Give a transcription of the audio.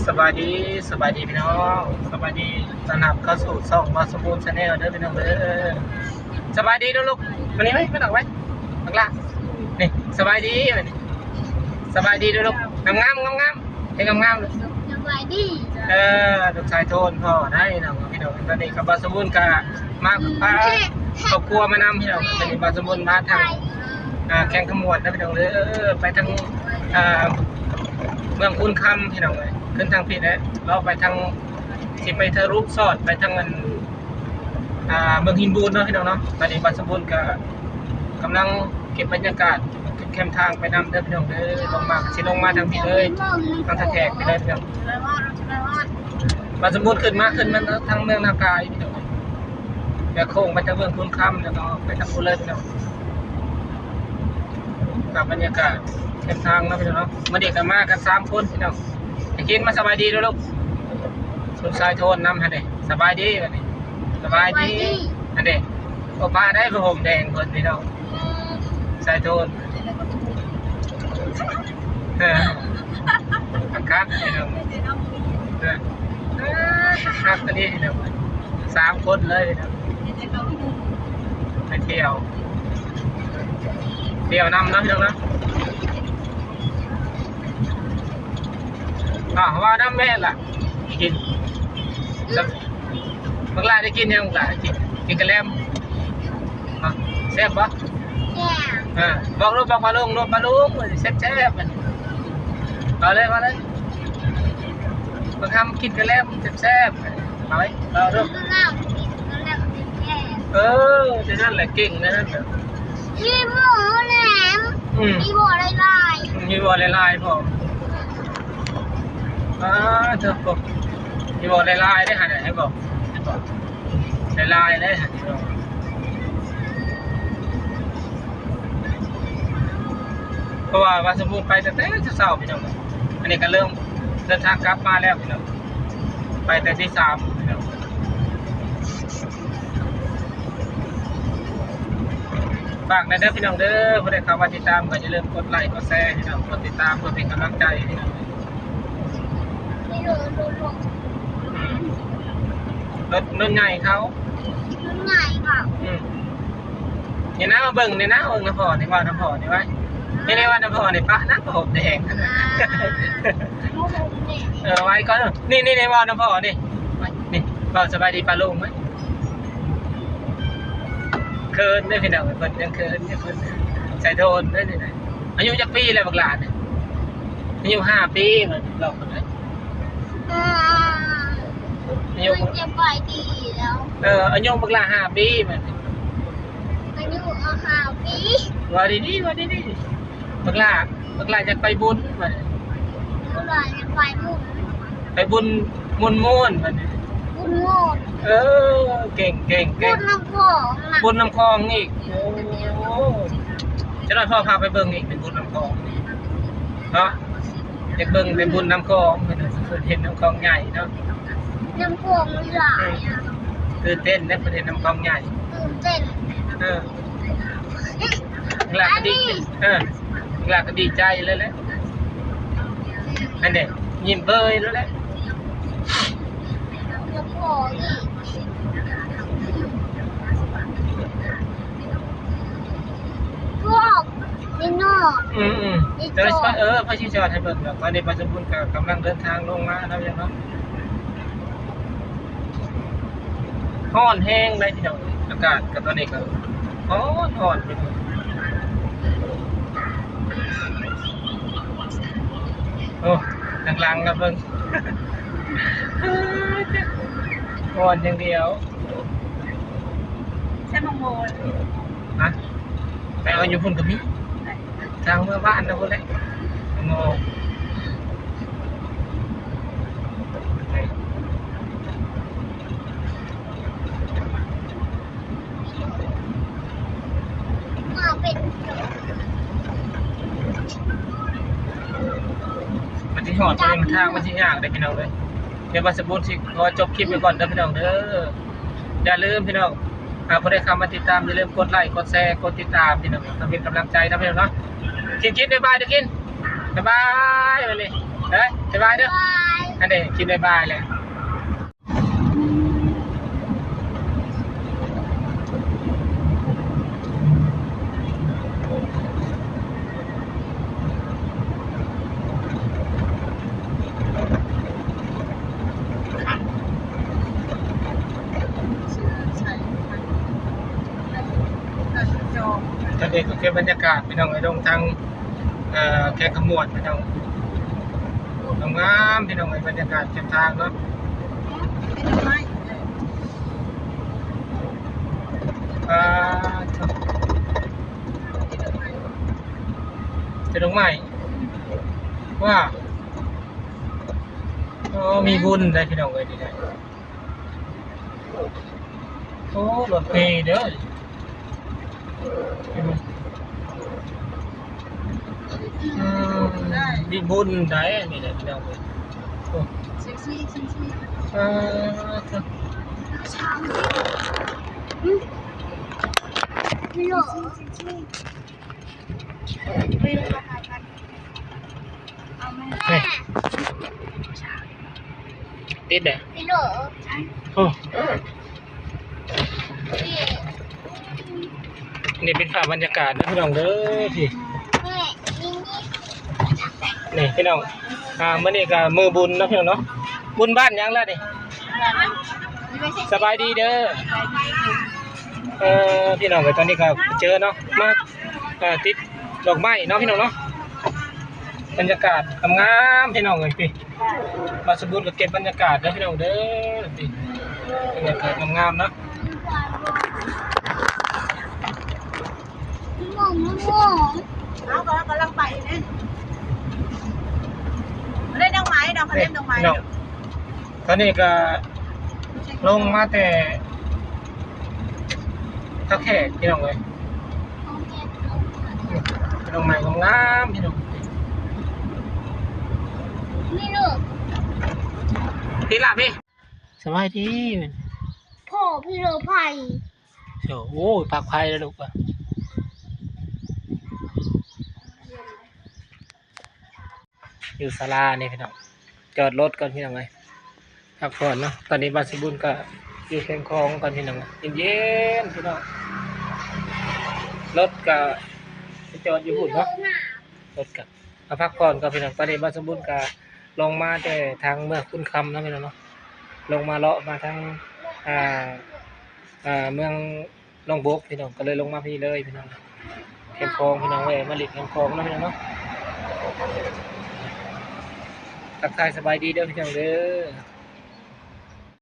สบายดีสบายดีพี่น้องสบายดีต้อนรับเข้าสู่ช่องมาสมูทชาแนลเด้อพี่น้องเด้อสบายดีเด้อลูกวันนี้ไหมไม่ต้องไหมข้างล่างนี่สบายดีวันนี้สบายดีเด้อลูกงามให้งามเลย สบายดี ลูกชายโทนพ่อได้น้องพี่น้องตอนนี้กับบาสมุนกับมาพาครอบครัวมานำพี่น้องตอนนี้บาสมุนมาทางแข่งขมวดนะพี่น้องเด้อไปทางเมืองคุณคำพี่น้องเลยขึ้นทางผิดแล้วเราไปทางที่ไปทะลุสอดไปทางเมืองหินบูนเนาะพี่น้องเนาะตอนนี้บาสมุนก็กำลังเก็บบรรยากาศแคมทางไปนำเด้อพี่น้องเด้อลงมาสิลงมาทางผิดเลยทางทะแขกไปเลยพี่น้องบาสมุนขึ้นมาทางเมืองนากายพี่น้องแล้วโค้งไปทางเมืองคุณคำแล้วก็ไปทางบุเลยพี่น้องกับบรรยากาศเส้นทางนะพี่น้องเนาะมาเด็กกันมากัน3 คนพี่น้องไอ้กินมาสบายดีด้วยลูกสุดสายโทนนำฮะเด็กสบายดีกันนี่สบายดีฮะเด็กโอป้าได้ผ้าห่มแดงคนพี่น้องสายโทนคักพี่น้องคักตัวนี้พี่น้อง3 คนเลยพี่น้องไปเที่ยวนำนะพี่น้องนะว่าน้ำแม่ล่ะกินบางรายได้กินยังบางรายกินกระแลมแซ่บปะบอกลูกบอกปลาลุงแซ่บมันมาเลยบางคำกินกระแลมแซ่บมาไหมเราเริ่มจะนั่นแหละเก่งนะนั่นมีหมูแหลมมีหมูลายมีบอลลายพอเธอบอกมีบอลลายได้หันให้บอกลายได้หันเพราะว่าวาสมุนไปแต่เช้าพี่น้องอันนี้ก็เริ่มเดินทางกลับมาแล้วพี่น้องไปแต่ที่3พี่น้องฝากในเด้อพี่น้องเด้อเพื่อได้เข้ามาติดตามก็อย่าลืมกดไลค์กดแชร์พี่น้องกดติดตามเพื่อเป็นกำลังใจพี่น้องรถใหญ่เขารถใหญ่ค่ะนี่นะมาเบิ่งนี่นะน้ำพอนี่ว่าน้ำพอนี่ไว้นี่ว่าน้ำพอนี่ปะนะผมแดงไว้ก่อนนี่ว่าน้ำพอนี่ว่าสบายดีปลาลุงไหมเคินได้พี่น้องเพิ่นยังเคินใส่โทนได้ที่ไหนอายุจักปีแล้วบักหลานเนี่ยอายุ5 ปีเหมือนหลอกคนเลยอายุจะไปดีแล้วอายุบักหลาน5 ปีเหมือนอายุ5 ปีว่าดีบักหลานจะไปบุญเหมือนบักหลานจะไปบุญมุนเหมือนบุญโง่เก่งบุญน้ำคลองบุญน้ำคลองอีกจะได้พ่อพาไปเบิ่งอีกเป็นบุญน้ำคลองเนาะเด็กเบิ่งเป็นบุญน้ำคลองเห็นน้ำคลองใหญ่เนาะน้ำคลองหลายตื่นเต้นนะประเด็นน้ำคลองใหญ่ตื่นเต้นหลักก็ดีใจเลยแหละอันนี้ยิ้มเบยแล้วแหละพวกนี่นอกเดี๋ยวพระชิจอดให้เบิ่งตอนนี้ปัจจุบันกำลังเดินทางลงมาแล้วยังเนาะร้อนแห้งเลยทีเดียวอากาศกับตอนนี้ก็ร้อนไปหมดหลังกับเบิ่งร้อนอย่างเดียวใช่มงโมไปเอาอยู่พุ่นกับพี่ทางเมื่อบ้านนะพุ่นเลยโง่มาเป็นมันที่หอดตัวเองทางมันที่ยากเลยพี่น้องเลยเดี๋ยวมาสมบูรณ์สิขอจบคลิปไปก่อนเด้อพี่น้องเด้ออย่าลืมพี่น้องผู้ใดเข้ามาติดตามอย่าลืมกดไลค์กดแชร์กดติดตามพี่น้องทำเป็นกำลังใจนะพี่น้องเนาะกินบ๊ายบายเด้อกินบ๊ายบายไปเลยบ๊ายบายเด้อ นั่นเองกินได้บายเลยตอนนี้ก็เก็บบรรยากาศพี่น้องไอ้ลงทางแขกขมวดพี่น้องงามพี่น้องไอ้บรรยากาศเส้นทางเนาะจะลงใหม่ว่ามีบุญได้พี่น้องเลยดีได้โอ้รถเมล์เด้อมีบุญได้นี่แหละพี่น้องเลยพี่โลแม่ ติดเด้อ พี่โล โอ้นี่เป็นภาพบรรยากาศนะพี่น้องเด้อพี่ แม่นี่ นี่พี่น้องมื้อนี้ก็มือบุญเนาะพี่น้องเนาะบุญบ้านยังล่ะนี่สบายดีเด้อพี่น้องก็ตอนนี้ก็เจอเนาะมาติดดอกไม้เนาะพี่น้องเนาะบรรยากาศงามพี่น้องเลยพี่มาสมบูรณ์ก็เก็บบรรยากาศนะพี่น้องเด้อพี่บรรยากาศงามๆเนาะ พี่โมเอากำลังไปเนี่ยเล่นดอกไม้ดอกเล่นดอกไม้ ตอนนี้ก็ลงมาแต่ท่าแขกพี่น้องเลยพี่น้องใหม่งามพี่น้อง พี่ลูก พี่ละพี่สบายดี พ่อพี่โลไผ่ โอ้โหปากไผ่แล้วลูกอ่ะอยู่ศาลาเนี่ยพี่น้องจอดรถก่อนพี่น้องเลยพักผ่อนเนาะตอนนี้บาสบุญก็อยู่แคมป์คลองก่อนพี่น้องเย็นๆพี่น้องรถก็จอดอยู่หุ่นเนาะรถกับมาพักผ่อนก่อนพี่น้องตอนนี้บาสบุญก็ลงมาแต่ทางเมืองคุณคำนะพี่น้องเนาะลงมาเลาะมาทางเมืองหนองบกพี่น้องก็เลยลงมาพี่เลยพี่น้องแคมป์คลองพี่น้องเว้ยมาหลีกแคมป์คลองนะพี่น้องเนาะทักทายสบายดีเด้อพี่น้องเด้อ